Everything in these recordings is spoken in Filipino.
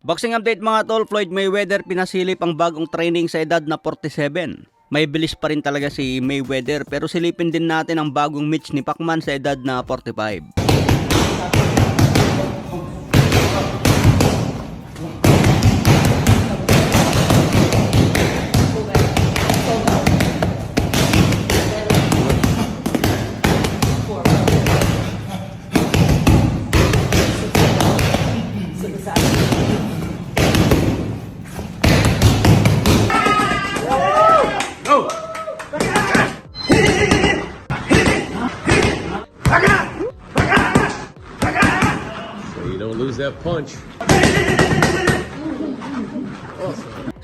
Boxing update mga tol, Floyd Mayweather pinasilip ang bagong training sa edad na 47. May bilis pa rin talaga si Mayweather pero silipin din natin ang bagong match ni Pacman sa edad na 45. You don't lose that punch.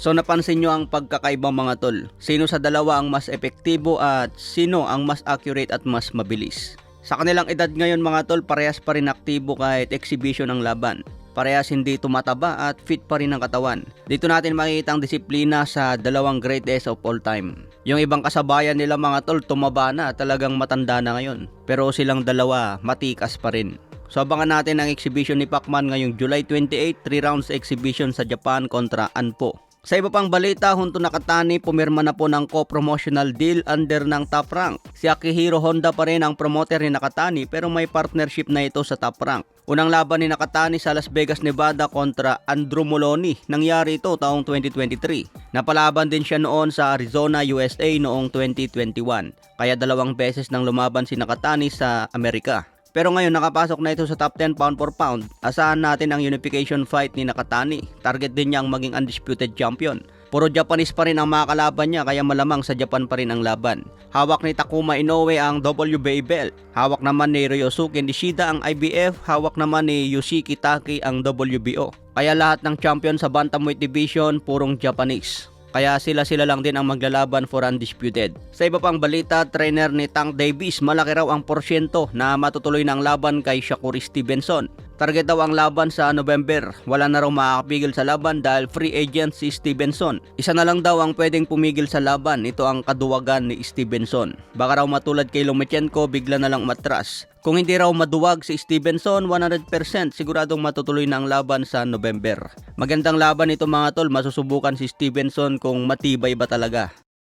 So napansin nyo ang pagkakaibang mga tol. Sino sa dalawa ang mas epektibo at sino ang mas accurate at mas mabilis? Sa kanilang edad ngayon mga tol, parehas pa rin aktibo kahit exhibition ang laban. Parehas hindi tumataba at fit pa rin ang katawan. Dito natin makikita ang disiplina sa dalawang greatest of all time. Yung ibang kasabayan nila mga tol, tumaba na, talagang matanda na ngayon. Pero silang dalawa, matikas pa rin. So abangan natin ang exhibition ni Pacman ngayong July 28, 3 rounds exhibition sa Japan kontra Anpo. Sa iba pang balita, Junto Nakatani pumirma na po ng co-promotional deal under ng Top Rank. Si Akihiro Honda pa rin ang promoter ni Nakatani pero may partnership na ito sa Top Rank. Unang laban ni Nakatani sa Las Vegas, Nevada kontra Andrew Moloney. Nangyari ito taong 2023. Napalaban din siya noon sa Arizona, USA noong 2021. Kaya 2 beses nang lumaban si Nakatani sa Amerika. Pero ngayon nakapasok na ito sa top 10 pound for pound. Asahan natin ang unification fight ni Nakatani. Target din niya ang maging undisputed champion. Puro Japanese pa rin ang mga kalaban niya kaya malamang sa Japan pa rin ang laban. Hawak ni Takuma Inoue ang WBA belt. Hawak naman ni Ryosuke Nishida ang IBF. Hawak naman ni Yoshiki Taki ang WBO. Kaya lahat ng champion sa bantamweight division purong Japanese. Kaya sila lang din ang maglalaban for undisputed. Sa iba pang balita, trainer ni Tank Davis, malaki raw ang porsyento na matutuloy ng laban kay Shakur Stevenson. Target daw ang laban sa November. Wala na raw makakapigil sa laban dahil free agent si Stevenson. Isa na lang daw ang pwedeng pumigil sa laban. Ito ang kaduwagan ni Stevenson. Baka raw matulad kay Lomachenko, bigla na lang matras. Kung hindi raw maduwag si Stevenson, 100% siguradong matutuloy na ang laban sa November. Magandang laban ito mga tol, masusubukan si Stevenson kung matibay ba talaga.